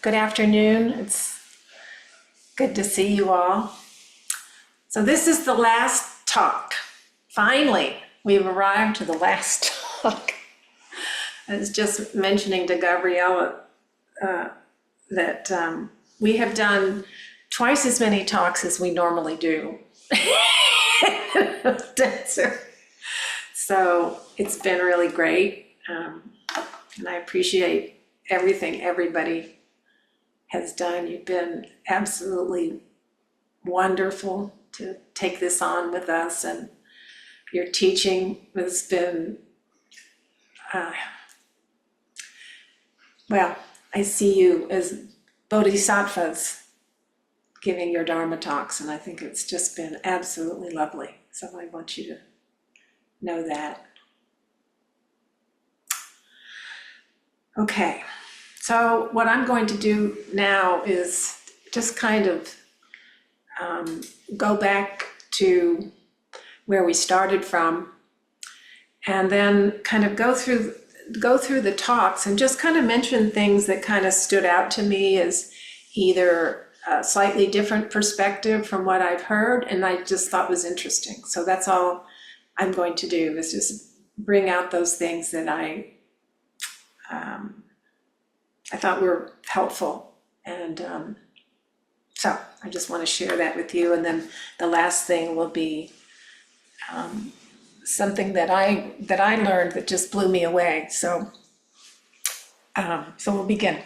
Good afternoon. It's good to see you all. So this is the last talk. Finally, we've arrived to the last talk. I was just mentioning to Gabriella that we have done twice as many talks as we normally do. So it's been really great. And I appreciate everything everybody has done. You've been absolutely wonderful to take this on with us, and your teaching has been, well, I see you as bodhisattvas giving your Dharma talks, and I think it's just been absolutely lovely. So I want you to know that. Okay, so what I'm going to do now is just kind of go back to where we started from, and then kind of go through the talks and just kind of mention things that kind of stood out to me as either a slightly different perspective from what I've heard, and I just thought was interesting. So that's all I'm going to do, is just bring out those things that I thought were helpful. And so I just want to share that with you. And then the last thing will be something that I learned that just blew me away. So we'll begin.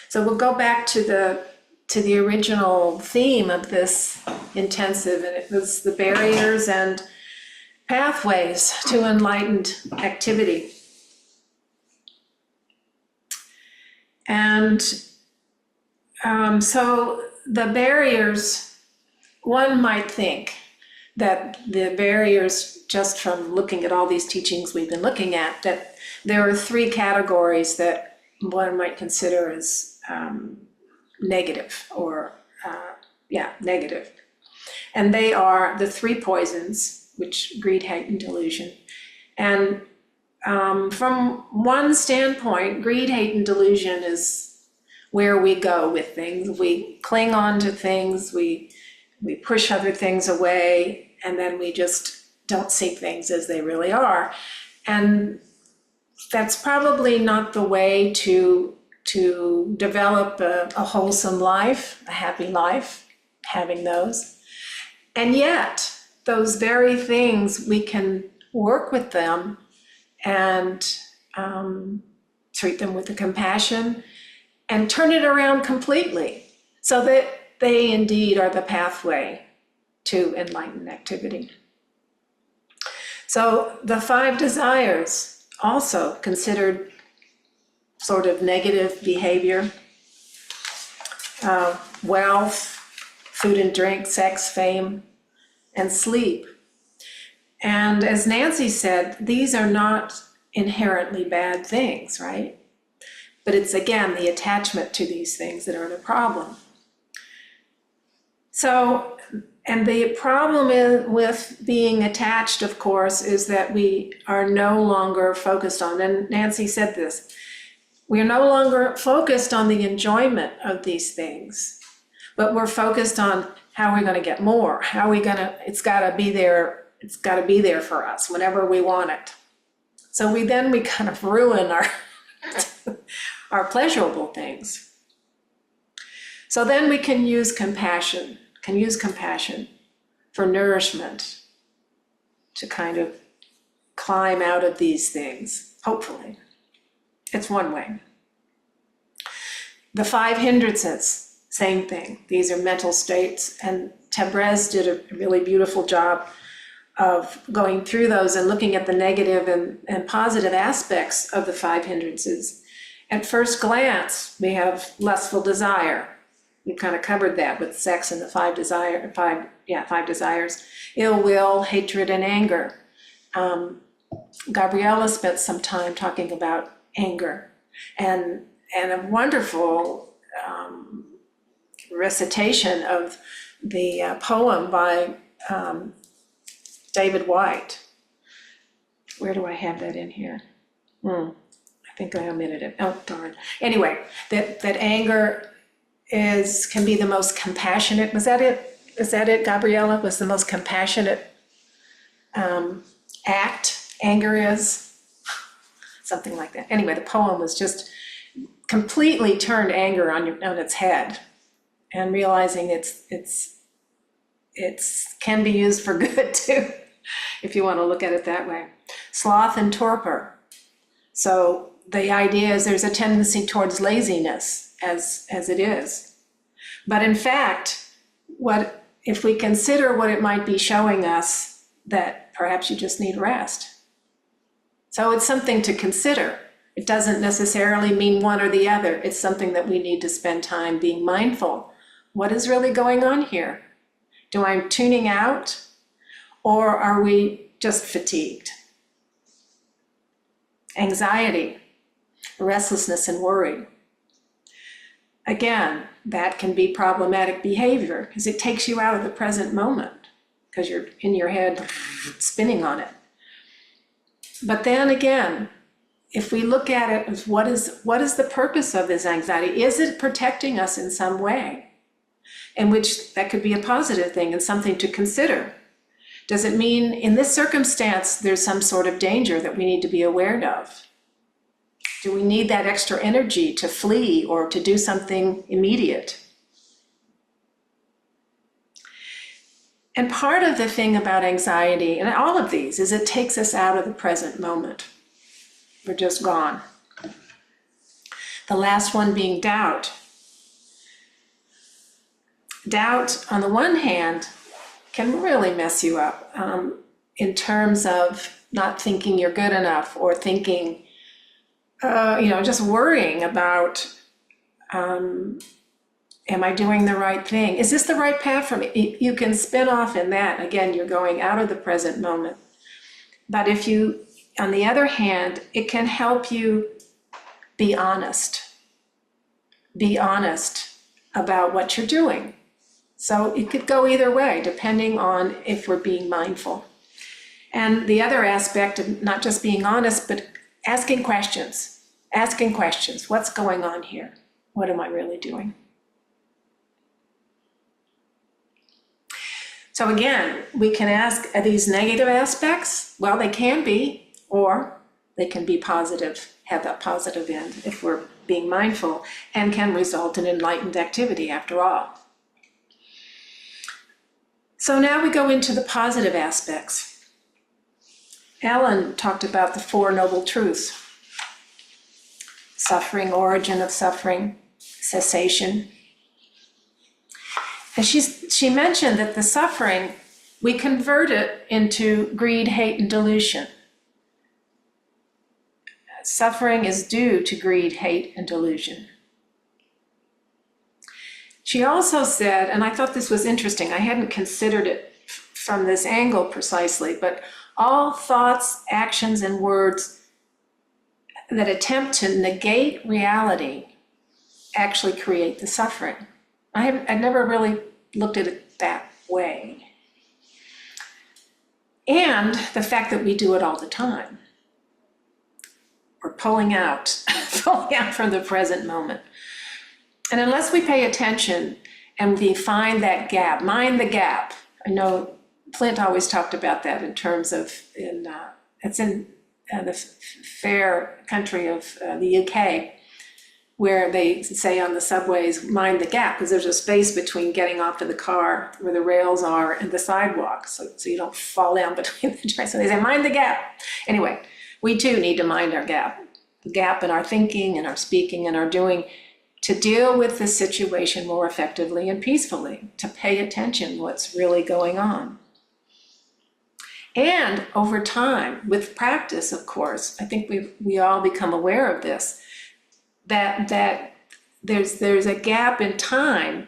So we'll go back to the original theme of this intensive, and it was the barriers and pathways to enlightened activity. And so the barriers, one might think that the barriers, just from looking at all these teachings we've been looking at, that there are three categories that one might consider as negative, or negative. And they are the three poisons, which greed, hate, and delusion. And from one standpoint, greed, hate, and delusion is where we go with things. We cling on to things, we push other things away, and then we just don't see things as they really are. And that's probably not the way to develop a wholesome life, a happy life, having those. And yet, those very things, we can work with them and treat them with the compassion and turn it around completely, so that they indeed are the pathway to enlightened activity. So the five desires, also considered sort of negative behavior: wealth, food and drink, sex, fame, and sleep. And as Nancy said, these are not inherently bad things, right? But it's, again, the attachment to these things that are the problem. So, and the problem with being attached, of course, is that we are no longer focused on, and Nancy said this, we are no longer focused on the enjoyment of these things, but we're focused on how we're going to get more, how we going to, it's got to be there for us whenever we want it. So we kind of ruin our pleasurable things. So then we can use compassion for nourishment, to kind of climb out of these things, hopefully. It's one way. The five hindrances, same thing. These are mental states, and Tabrez did a really beautiful job of going through those and looking at the negative and positive aspects of the five hindrances. At first glance, we have lustful desire. We kind of covered that with sex and the five desires. Ill will, hatred, and anger. Gabriella spent some time talking about anger, and a wonderful recitation of the poem by David White. Where do I have that in here? I I think I omitted it. Oh, darn. Anyway, that anger can be the most compassionate. Was that it? Is that it, Gabriella? Was the most compassionate act anger is? Something like that. Anyway, the poem was just completely turned anger on its head, and realizing it's can be used for good too, if you want to look at it that way. Sloth and torpor. So the idea is there's a tendency towards laziness as it is. But in fact, what if we consider what it might be showing us, that perhaps you just need rest. So it's something to consider. It doesn't necessarily mean one or the other. It's something that we need to spend time being mindful. What is really going on here? Do I tuning out, or are we just fatigued? Anxiety, restlessness, and worry. Again, that can be problematic behavior because it takes you out of the present moment because you're in your head spinning on it. But then again, if we look at it as what is the purpose of this anxiety? Is it protecting us in some way? In which that could be a positive thing and something to consider. Does it mean in this circumstance there's some sort of danger that we need to be aware of? Do we need that extra energy to flee or to do something immediate? And part of the thing about anxiety, and all of these, is it takes us out of the present moment. We're just gone. The last one being doubt. Doubt, on the one hand, can really mess you up in terms of not thinking you're good enough, or thinking, just worrying about, am I doing the right thing? Is this the right path for me? You can spin off in that. Again, you're going out of the present moment. But if you, on the other hand, it can help you be honest. Be honest about what you're doing. So it could go either way, depending on if we're being mindful. And the other aspect of not just being honest, but asking questions. Asking questions. What's going on here? What am I really doing? So again, we can ask, are these negative aspects? Well, they can be, or they can be positive, have that positive end if we're being mindful, and can result in enlightened activity after all. So now we go into the positive aspects. Ellen talked about the Four Noble Truths: suffering, origin of suffering, cessation. And she mentioned that the suffering, we convert it into greed, hate, and delusion. Suffering is due to greed, hate, and delusion. She also said, and I thought this was interesting, I hadn't considered it from this angle precisely, but all thoughts, actions, and words that attempt to negate reality actually create the suffering. I'd never really looked at it that way. And the fact that we do it all the time. We're pulling out from the present moment. And unless we pay attention and we find that gap, mind the gap. I know Flint always talked about that in terms of, it's in the fair country of the UK, where they say on the subways, mind the gap, because there's a space between getting off of the car where the rails are and the sidewalk, so you don't fall down between the tracks. So they say, mind the gap. Anyway, we too need to mind our gap, the gap in our thinking and our speaking and our doing, to deal with the situation more effectively and peacefully, to pay attention what's really going on. And over time, with practice, of course, I think we all become aware of this, that there's a gap in time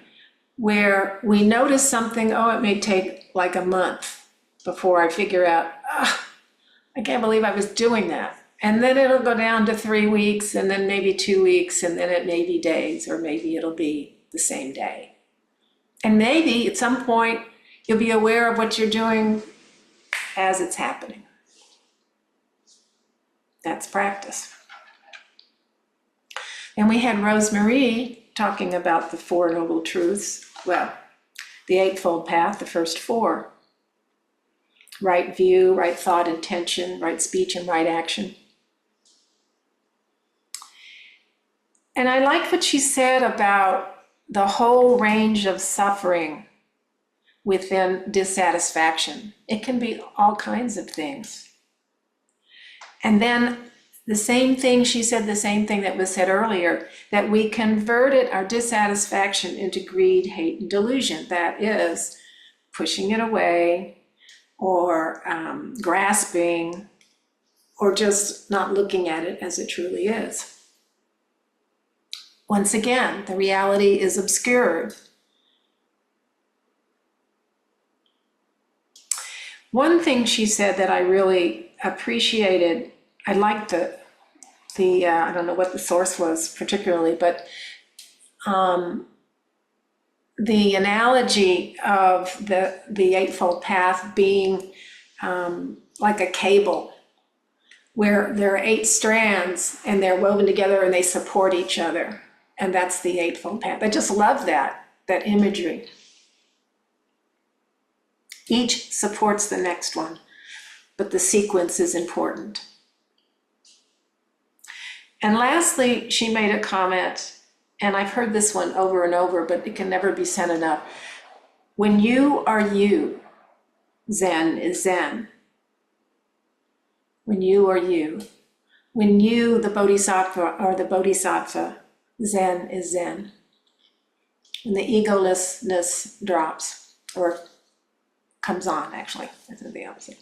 where we notice something, it may take like a month before I figure out, I can't believe I was doing that. And then it'll go down to 3 weeks, and then maybe 2 weeks, and then it may be days, or maybe it'll be the same day. And maybe at some point you'll be aware of what you're doing as it's happening. That's practice. And we had Rosemarie talking about the Four Noble Truths. Well, the Eightfold Path, the first four. Right view, right thought, intention, right speech, and right action. And I like what she said about the whole range of suffering within dissatisfaction. It can be all kinds of things. And then the same thing, she said the same thing that was said earlier, that we converted our dissatisfaction into greed, hate, and delusion. That is pushing it away, or grasping, or just not looking at it as it truly is. Once again, the reality is obscured. One thing she said that I really appreciated, I liked the I don't know what the source was particularly, but the analogy of the Eightfold Path being like a cable, where there are 8 strands and they're woven together and they support each other. And that's the Eightfold Path. I just love that imagery. Each supports the next one, but the sequence is important. And lastly, she made a comment, and I've heard this one over and over, but it can never be said enough. When you are you, Zen is Zen. When you are you. When you, the Bodhisattva, are the Bodhisattva, Zen is Zen. When the egolessness drops, or comes on, actually, that's the opposite.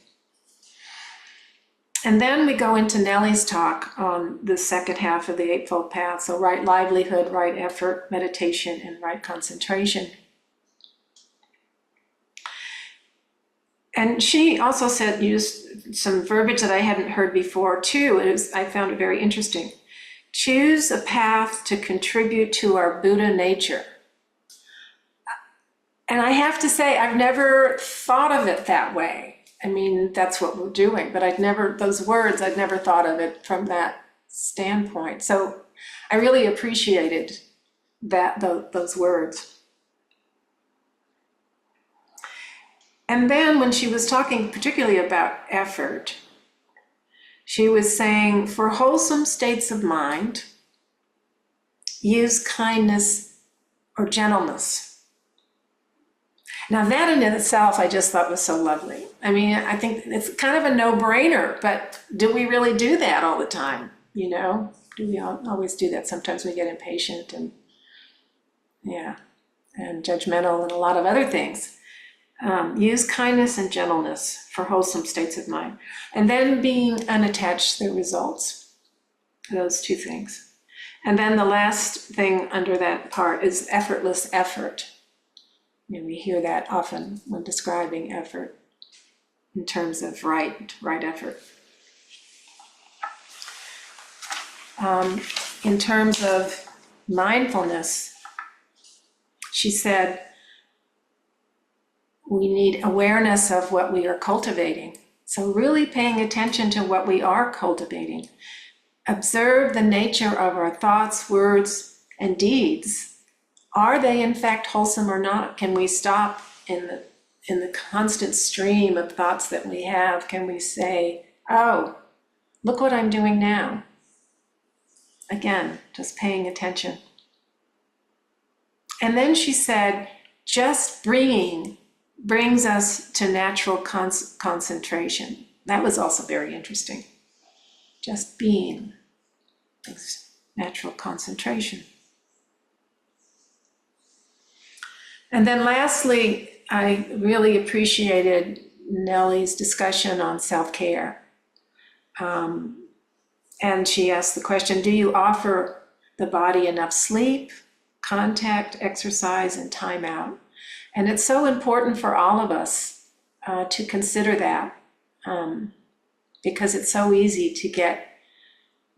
And then we go into Nellie's talk on the second half of the Eightfold Path. So right livelihood, right effort, meditation, and right concentration. And she also said, used some verbiage that I hadn't heard before too. I found it very interesting. Choose a path to contribute to our Buddha nature. And I have to say, I've never thought of it that way. I mean, that's what we're doing, but I'd never thought of it from that standpoint. So I really appreciated those words. And then when she was talking particularly about effort, she was saying, for wholesome states of mind, use kindness or gentleness. Now that in itself, I just thought was so lovely. I mean, I think it's kind of a no-brainer, but do we really do that all the time? You know, do we always do that? Sometimes we get impatient and judgmental and a lot of other things. Use kindness and gentleness for wholesome states of mind. And then being unattached to the results, those two things. And then the last thing under that part is effortless effort. And we hear that often when describing effort in terms of right effort. In terms of mindfulness, she said, we need awareness of what we are cultivating. So really paying attention to what we are cultivating. Observe the nature of our thoughts, words, and deeds. Are they in fact wholesome or not? Can we stop in the constant stream of thoughts that we have? Can we say, oh, look what I'm doing now? Again, just paying attention. And then she said, just being brings us to natural concentration. That was also very interesting. Just being brings natural concentration. And then lastly, I really appreciated Nellie's discussion on self-care. And she asked the question, do you offer the body enough sleep, contact, exercise, and time out? And it's so important for all of us to consider that because it's so easy to get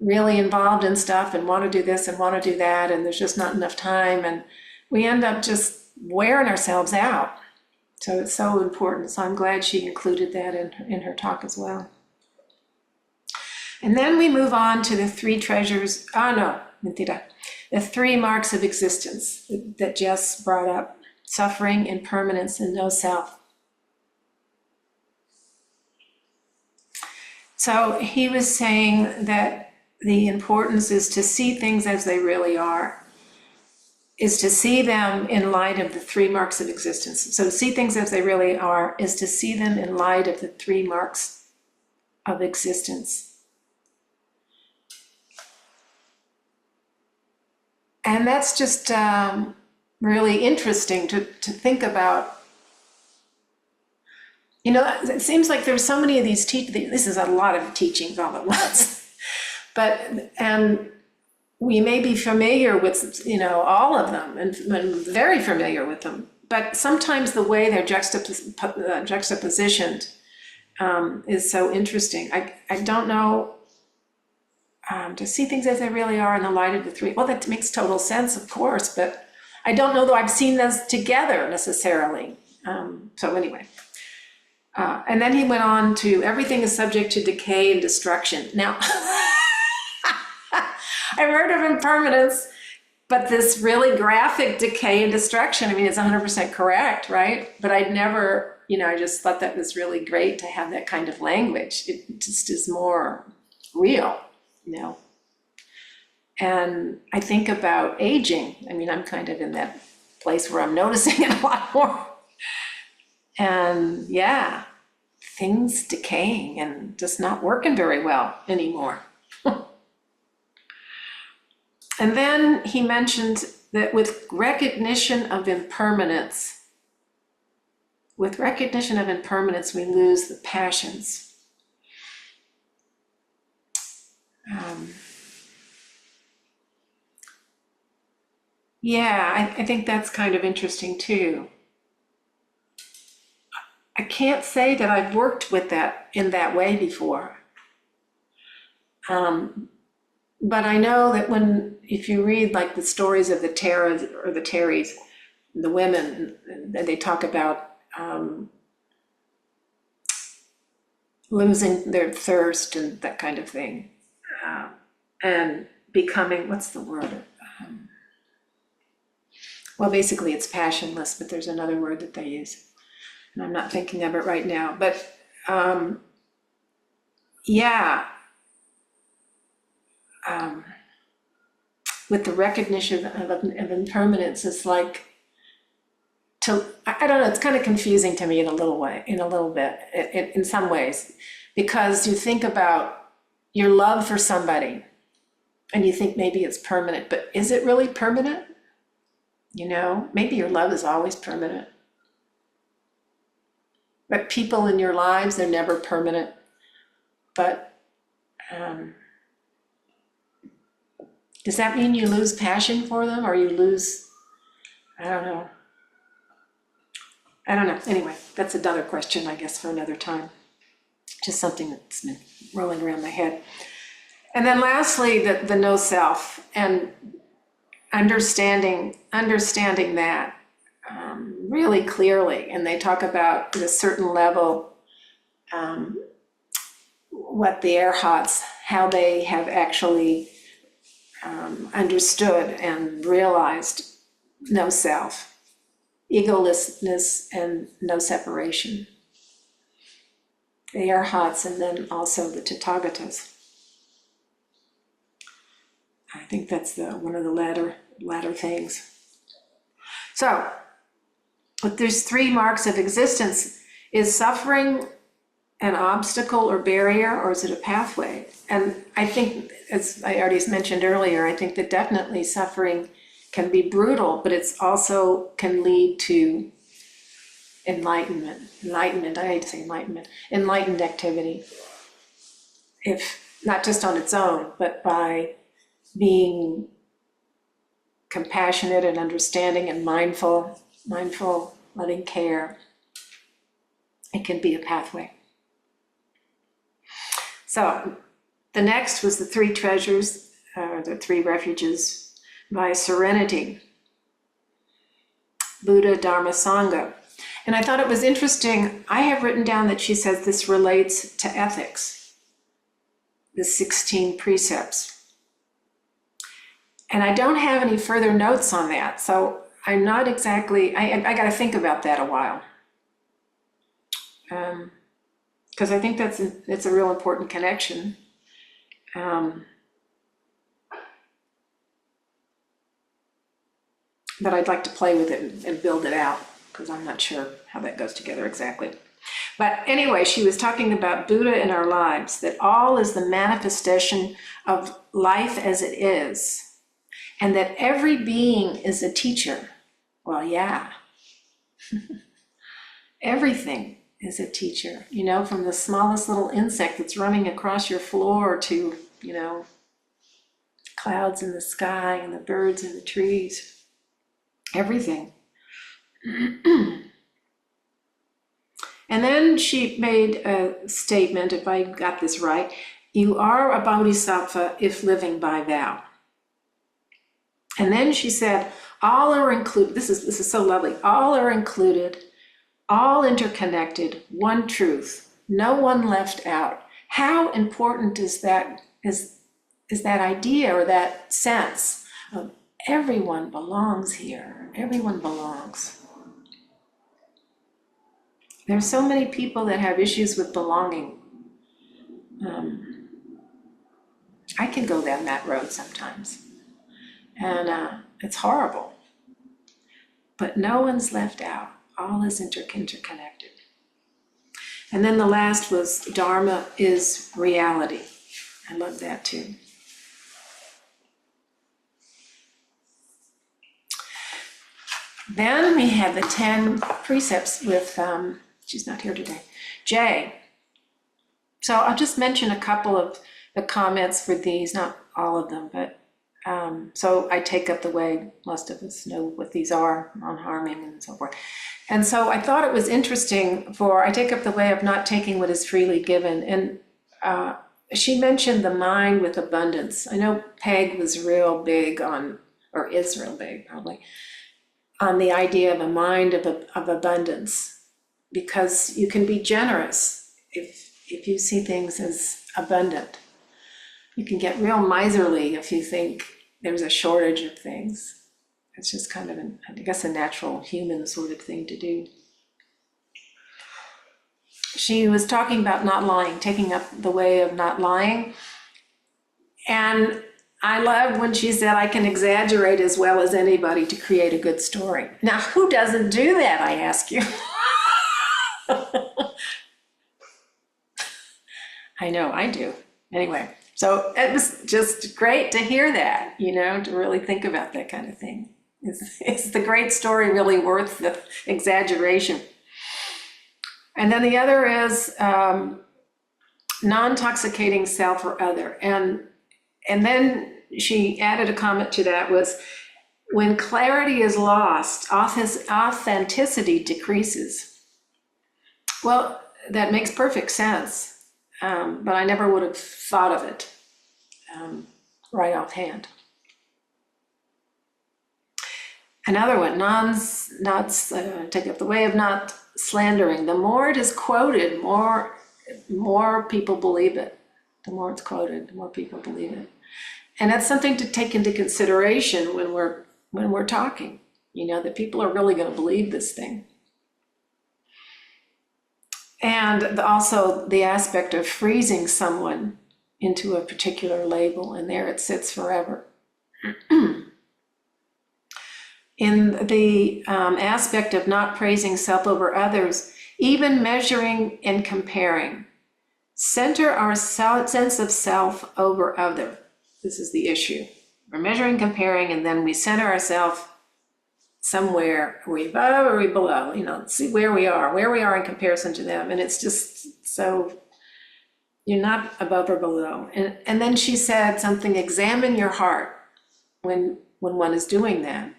really involved in stuff and want to do this and want to do that, and there's just not enough time, and we end up just wearing ourselves out. So it's so important. So I'm glad she included that in her talk as well. And then we move on to the 3 treasures. the three marks of existence that Jess brought up: suffering, impermanence, and no self. So he was saying that the importance is to see things as they really are, is to see them in light of the three marks of existence. So to see things as they really are is to see them in light of the three marks of existence. And that's just really interesting to think about. You know, it seems like there's so many of these this is a lot of teachings all at once. And we may be familiar with, you know, all of them and very familiar with them, but sometimes the way they're juxtapositioned is so interesting. I don't know, to see things as they really are in the light of the three. Well, that makes total sense, of course, but I don't know though I've seen those together necessarily. So anyway. And then he went on to, everything is subject to decay and destruction. Now, I've heard of impermanence, but this really graphic decay and destruction, I mean, it's 100% correct, right? But I'd never, you know, I just thought that was really great to have that kind of language. It just is more real, you know? And I think about aging. I mean, I'm kind of in that place where I'm noticing it a lot more. And yeah, things decaying and just not working very well anymore. And then he mentioned that with recognition of impermanence, we lose the passions. Yeah, I think that's kind of interesting too. I can't say that I've worked with that in that way before. But I know that if you read like the stories of the Taras or the Terries, the women, they talk about losing their thirst and that kind of thing, and becoming, what's the word? Well, basically it's passionless, but there's another word that they use. And I'm not thinking of it right now, but yeah, with the recognition of impermanence, it's like I don't know, it's kind of confusing to me in a little bit, in some ways, because you think about your love for somebody and you think maybe it's permanent, but is it really permanent? You know, maybe your love is always permanent. But people in your lives, they're never permanent. But does that mean you lose passion for them, or you lose, I don't know. Anyway, that's another question, I guess, for another time. Just something that's been rolling around my head. And then lastly, the no self, and understanding that really clearly. And they talk about at a certain level what the Arhats, how they have actually understood and realized no self, egolessness, and no separation. The Arhats, and then also the Tathagatas. I think that's one of the latter things. So, with these three marks of existence, is suffering an obstacle or barrier, or is it a pathway? And I think, as I already mentioned earlier, I think that definitely suffering can be brutal, but it's also can lead to enlightenment, I hate to say enlightened activity. If not just on its own, but by being compassionate and understanding and mindful, loving care, it can be a pathway. So the next was the three treasures, the three refuges by serenity, Buddha, Dharma, Sangha. And I thought it was interesting, I have written down that she says this relates to ethics, the 16 precepts. And I don't have any further notes on that, so I'm not exactly, I got to think about that a while. Because I think it's a real important connection. But I'd like to play with it and build it out, because I'm not sure how that goes together exactly. But anyway, she was talking about Buddha in our lives, that all is the manifestation of life as it is, and that every being is a teacher. Well, yeah. Everything is a teacher, you know, from the smallest little insect that's running across your floor to, you know, clouds in the sky and the birds in the trees. Everything. And then she made a statement, if I got this right, you are a bodhisattva if living by vow. And then she said, all are included, this is so lovely, all are included, all interconnected, one truth, no one left out. How important is that idea or that sense of everyone belongs here, everyone belongs. There's so many people that have issues with belonging. I can go down that road sometimes, and it's horrible. But no one's left out. All is interconnected. And then the last was Dharma is reality. I love that too. Then we had the 10 precepts with, she's not here today, Jay. So I'll just mention a couple of the comments for these, not all of them, but so I take up the way most of us know what these are, non-harming and so forth. And so I thought it was interesting I take up the way of not taking what is freely given. And she mentioned the mind with abundance. I know Peg was real big on, or is real big probably, on the idea of a mind of abundance, because you can be generous if you see things as abundant. You can get real miserly if you think there's a shortage of things. It's just kind of, I guess, a natural human sort of thing to do. She was talking about not lying, taking up the way of not lying. And I loved when she said, I can exaggerate as well as anybody to create a good story. Now, who doesn't do that, I ask you? I know, I do. Anyway, so it was just great to hear that, you know, to really think about that kind of thing. Is the great story really worth the exaggeration? And then the other is non-toxicating self or other. And then she added a comment to that was, when clarity is lost, authenticity decreases. Well, that makes perfect sense, but I never would have thought of it right offhand. Another one, take up the way of not slandering. The more it is quoted, more people believe it. The more it's quoted, the more people believe it. And that's something to take into consideration when we're talking, you know, that people are really going to believe this thing. And also the aspect of freezing someone into a particular label, and there it sits forever. In the aspect of not praising self over others, even measuring and comparing, center our sense of self over other. This is the issue. We're measuring, comparing, and then we center ourselves somewhere. Are we above or are we below? You know, see where we are in comparison to them. And it's just so, you're not above or below. And then she said something, examine your heart when one is doing that.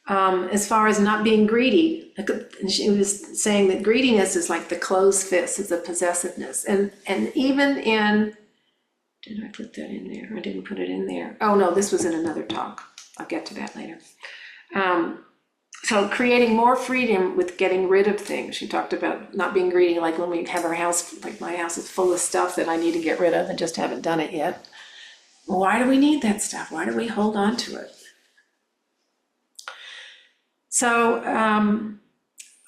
As far as not being greedy, she was saying that greediness is like the closed fist, it's a possessiveness. And even in, did I put that in there? I didn't put it in there. Oh no, this was in another talk. I'll get to that later. So creating more freedom with getting rid of things. She talked about not being greedy, like when we have our house, like my house is full of stuff that I need to get rid of and just haven't done it yet. Why do we need that stuff? Why do we hold on to it? So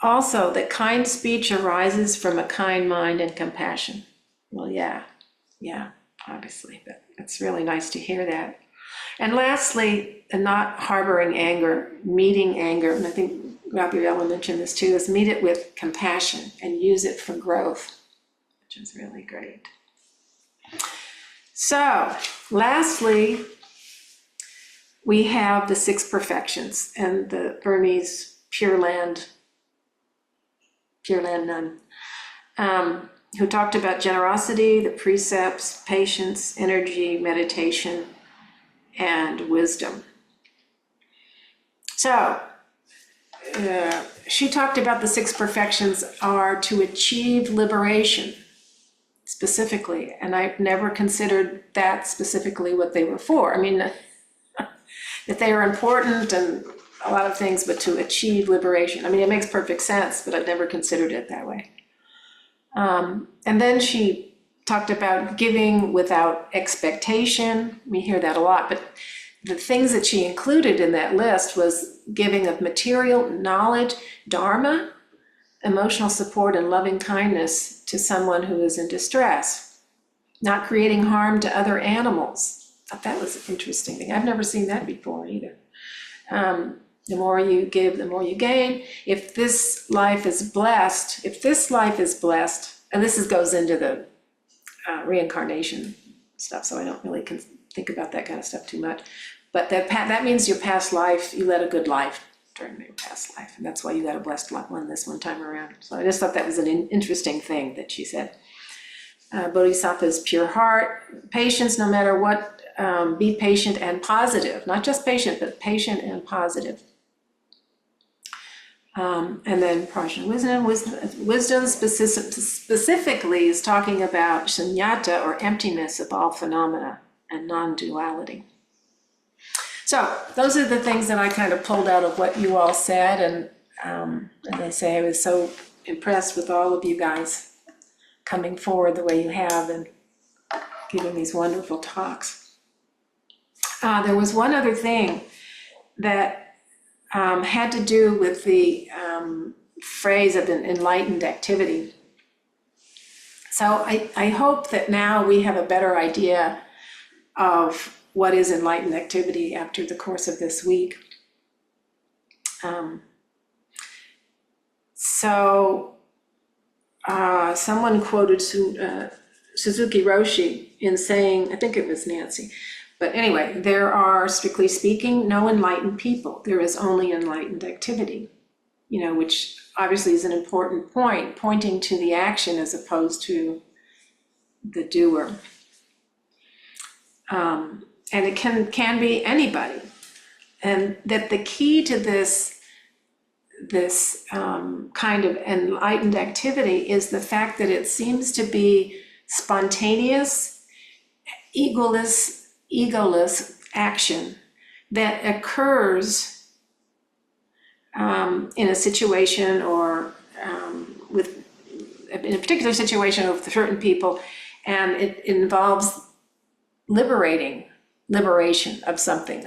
also that kind speech arises from a kind mind and compassion. Well, yeah, obviously, but it's really nice to hear that. And lastly, not harboring anger, meeting anger, and I think Gabriella mentioned this too, is meet it with compassion and use it for growth, which is really great. So, lastly, we have the 6 perfections and the Burmese Pure Land nun, who talked about generosity, the precepts, patience, energy, meditation, and wisdom. So, she talked about the 6 perfections are to achieve liberation, specifically, and I've never considered that specifically what they were for. I mean, that they are important and a lot of things, but to achieve liberation. I mean, it makes perfect sense, but I've never considered it that way. And then she talked about giving without expectation. We hear that a lot, but the things that she included in that list was giving of material, knowledge, dharma, emotional support, and loving kindness to someone who is in distress, not creating harm to other animals. I thought that was an interesting thing. I've never seen that before either. The more you give, the more you gain. If this life is blessed, and this goes into the reincarnation stuff, so I don't really think about that kind of stuff too much. But that means your past life, you led a good life during your past life, and that's why you got a blessed one this one time around. So I just thought that was an interesting thing that she said. Bodhisattva's pure heart, patience no matter what, be patient and positive, not just patient, but patient and positive. And then Prajna wisdom specifically is talking about shunyata, or emptiness of all phenomena, and non-duality. So those are the things that I kind of pulled out of what you all said, and I say I was so impressed with all of you guys coming forward the way you have and giving these wonderful talks. There was one other thing that had to do with the phrase of an enlightened activity. So I hope that now we have a better idea of what is enlightened activity after the course of this week. Someone quoted Suzuki Roshi in saying, I think it was Nancy, but anyway, there are, strictly speaking, no enlightened people. There is only enlightened activity, which obviously is an important point, pointing to the action as opposed to the doer. And it can be anybody. And that the key to this kind of enlightened activity is the fact that it seems to be spontaneous, egoless action that occurs in a situation or in a particular situation with certain people, and it involves liberation of something,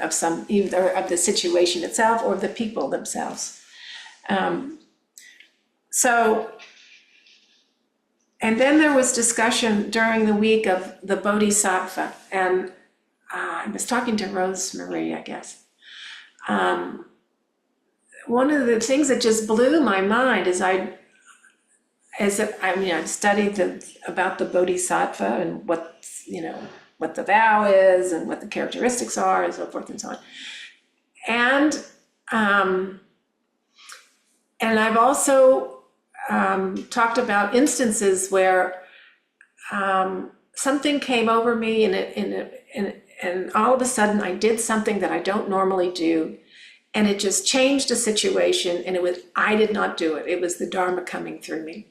either of the situation itself or the people themselves. And then there was discussion during the week of the Bodhisattva, and I was talking to Rosemary, I guess. One of the things that just blew my mind is I've studied about the Bodhisattva and what the vow is and what the characteristics are and so forth and so on. And I've also talked about instances where something came over me and all of a sudden I did something that I don't normally do, and it just changed a situation, and I did not do it. It was the Dharma coming through me.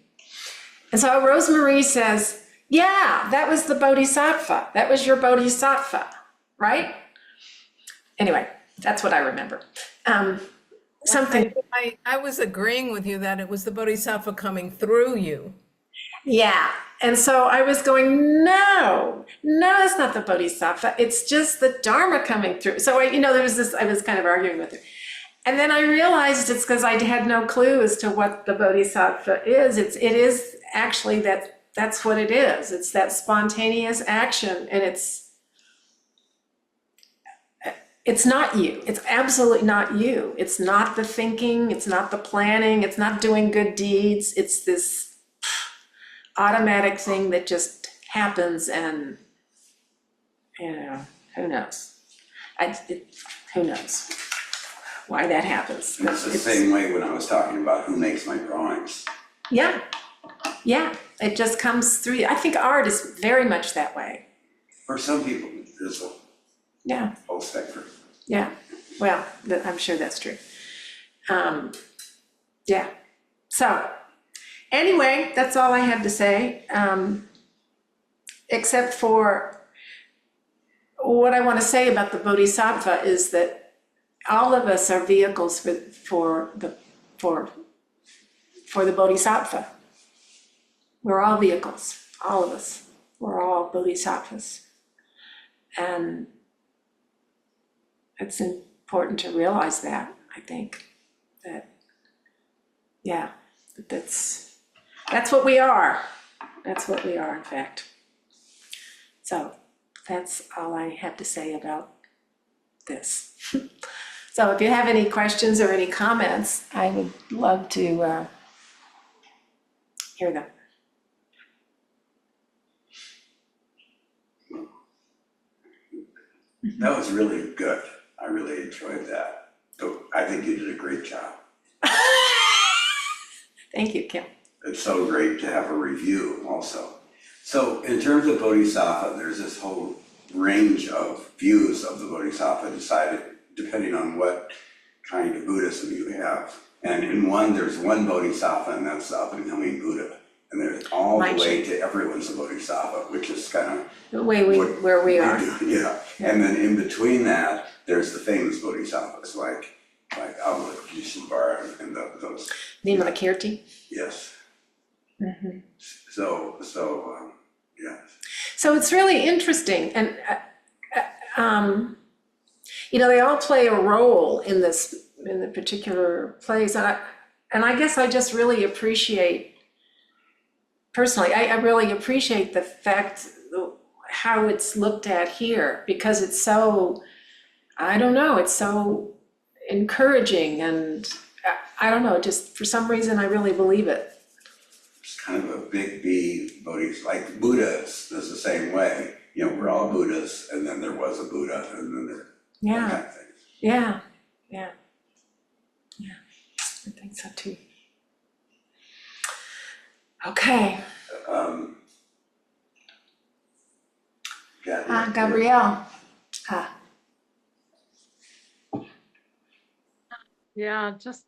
And so Rosemary says, yeah, that was the Bodhisattva. That was your Bodhisattva, right? Anyway, that's what I remember. something. I was agreeing with you that it was the Bodhisattva coming through you. Yeah. And so I was going, no, it's not the Bodhisattva. It's just the Dharma coming through. So there was this, I was kind of arguing with her. And then I realized it's because I had no clue as to what the Bodhisattva is. It is actually that's what it is. It's that spontaneous action, and it's not you. It's absolutely not you. It's not the thinking, it's not the planning, it's not doing good deeds. It's this automatic thing that just happens, and who knows? Who knows why that happens? And it's the same way when I was talking about who makes my drawings. Yeah, it just comes through. I think art is very much that way. For some people, there's a Yeah, whole spectrum. yeah. Well, I'm sure that's true. Yeah. So anyway, that's all I had to say, except for what I want to say about the Bodhisattva is that all of us are vehicles for the Bodhisattva. We're all vehicles, all of us. We're all Bodhisattvas. And it's important to realize that, I think, that's what we are. That's what we are, in fact. So that's all I have to say about this. So if you have any questions or any comments, I would love to hear them. That was really good. I really enjoyed that. So I think you did a great job. Thank you, Kim. It's so great to have a review also. So in terms of Bodhisattva, there's this whole range of views of the Bodhisattva decided depending on what kind of Buddhism you have. And in one, there's one Bodhisattva, and that's the up and coming Buddha. And there's all the way to everyone's a Bodhisattva, which is kind of the way where we are. Yeah. And then in between that, there's the famous Bodhisattvas like Avalokiteshvara and those. Vimalakirti. Yes. Mm-hmm. So yeah. So it's really interesting, and they all play a role in the particular plays, and I guess I just really appreciate, personally, I really appreciate the fact how it's looked at here, because it's so, I don't know, it's so encouraging, and I don't know, just for some reason I really believe it. It's kind of a big B Bodhisattva, like Buddhas is the same way. We're all Buddhas, and then there was a Buddha, and then there. Yeah. Kind of thing. Yeah. I think so too. Okay. Gabrielle. Yeah, just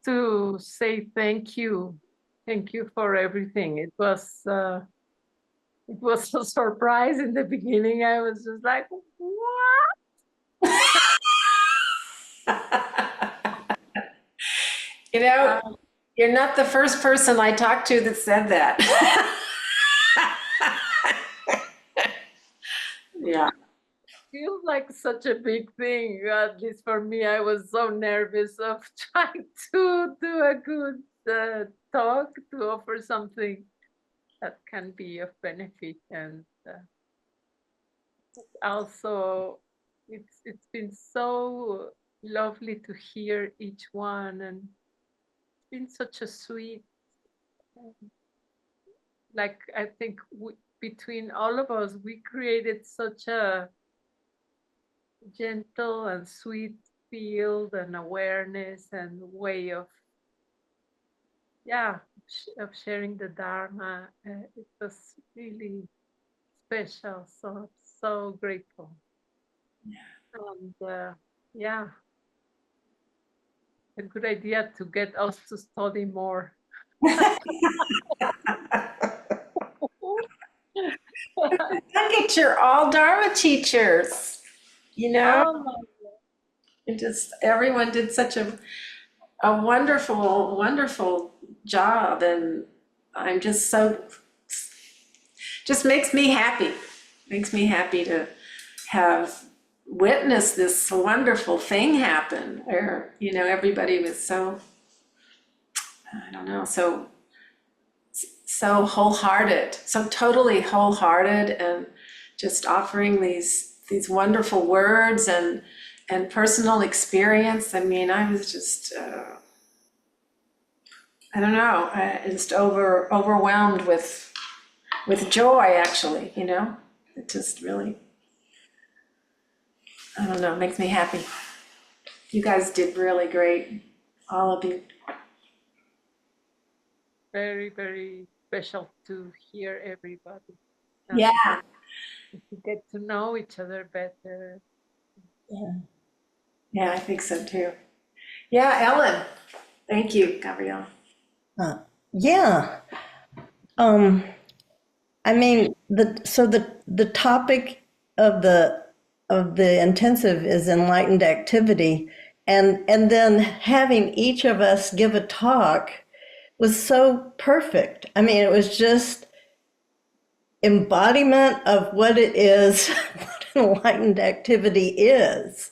to say thank you for everything. It was a surprise in the beginning. I was just like, what? You're not the first person I talked to that said that. Yeah. Feels like such a big thing, at least for me. I was so nervous of trying to do a good talk, to offer something that can be of benefit, and also it's been so lovely to hear each one, and it's been such a sweet, like, I think between all of us, we created such a gentle and sweet field and awareness and way of sharing the Dharma. It was really special, so grateful. And a good idea to get us to study more. Look at your all Dharma teachers, Oh, and just everyone did such a a wonderful, wonderful job, and I'm just so, just makes me happy to have witnessed this wonderful thing happen where, everybody was so, I don't know, so wholehearted, so totally wholehearted, and just offering these wonderful words and personal experience. I mean, I was just, I don't know, just overwhelmed with joy, actually, It just really, I don't know, makes me happy. You guys did really great, all of you. Very, very special to hear everybody. Yeah. To get to know each other better. Yeah, I think so too. Yeah, Ellen. Thank you, Gabrielle. Yeah. Um, I mean, the topic of the intensive is enlightened activity, and then having each of us give a talk was so perfect. I mean, it was just embodiment of what it is, what enlightened activity is.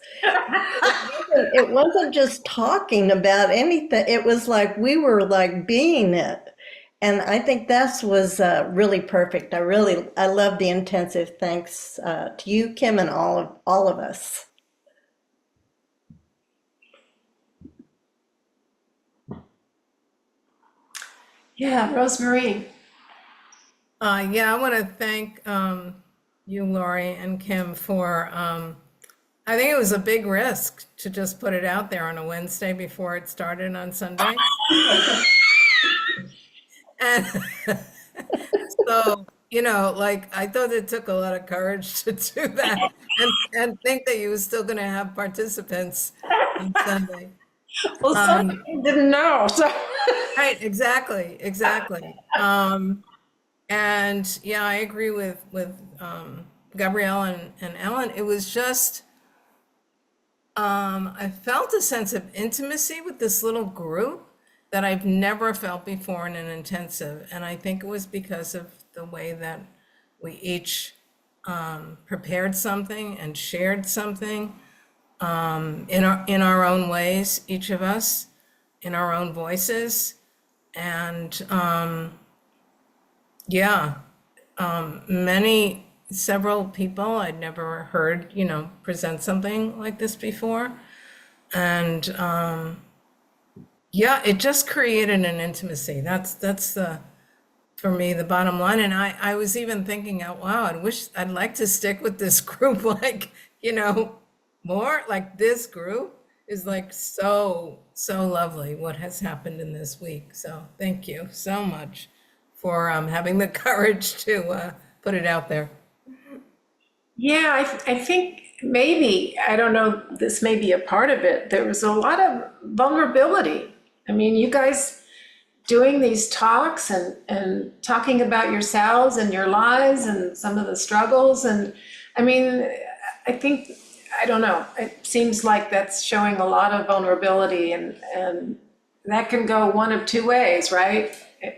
It wasn't just talking about anything. It was like we were like being it. And I think that was really perfect. I love the intensive. Thanks to you, Kim, and all of us. Yeah, Rosemary. Yeah, I want to thank you, Laurie and Kim, for, I think it was a big risk to just put it out there on a Wednesday before it started on Sunday. And so, like, I thought it took a lot of courage to do that and think that you were still going to have participants on Sunday. Well, some didn't know, so. Right, exactly. And yeah, I agree with Gabrielle and Ellen. It was just, I felt a sense of intimacy with this little group that I've never felt before in an intensive. And I think it was because of the way that we each prepared something and shared something in our own ways, each of us, in our own voices. And yeah, several people I'd never heard, present something like this before. And yeah, it just created an intimacy. That's for me, the bottom line. And I was even thinking out loud, I'd like to stick with this group, like, more. Like, this group is like so lovely, what has happened in this week. So thank you so much for having the courage to put it out there. Yeah, I think maybe, I don't know, this may be a part of it. There was a lot of vulnerability. I mean, you guys doing these talks and talking about yourselves and your lives and some of the struggles. And I mean, I think, I don't know, it seems like that's showing a lot of vulnerability, and that can go one of two ways, right?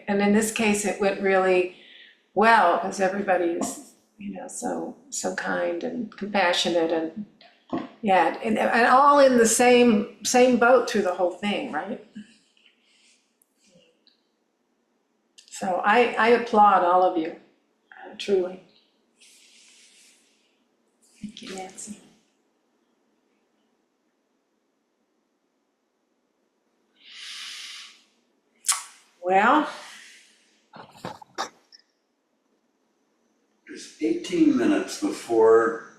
And in this case, it went really well because everybody is, so kind and compassionate, and yeah, and all in the same boat through the whole thing, right? So I applaud all of you, truly. Thank you, Nancy. Well, It's 18 minutes before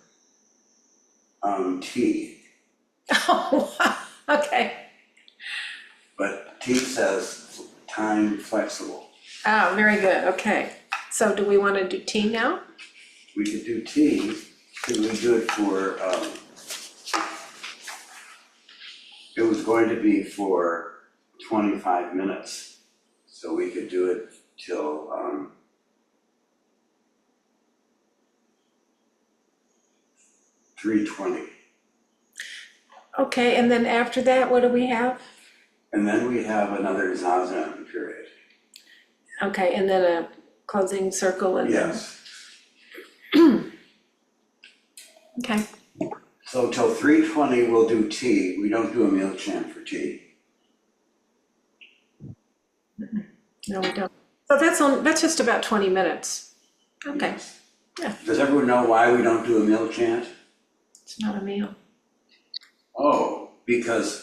tea, oh, okay. but tea says time flexible. Oh, very good, okay. So do we want to do tea now? We could do tea, could we do it for, it was going to be for 25 minutes, so we could do it till 3:20. Okay, and then after that, what do we have? And then we have another zazen period. Okay, and then a closing circle and then, Yes. okay, So till 3:20, we'll do tea. We don't do a meal chant for tea. no, we don't. So that's just about 20 minutes. Okay, yeah. Does everyone know why we don't do a meal chant? It's not a meal. Oh, because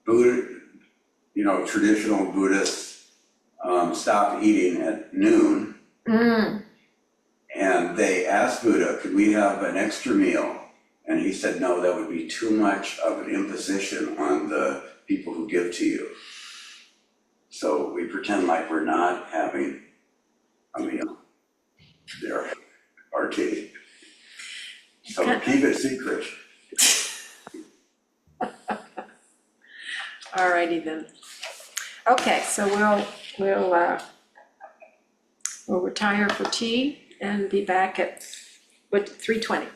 Buddha, traditional Buddhists stop eating at noon, Mm, and they asked Buddha, could we have an extra meal? And he said, no, that would be too much of an imposition on the people who give to you. So we pretend like we're not having a meal. There, our tea. So keep it secret. all righty then. Okay, so we'll retire for tea and be back at, 3:20?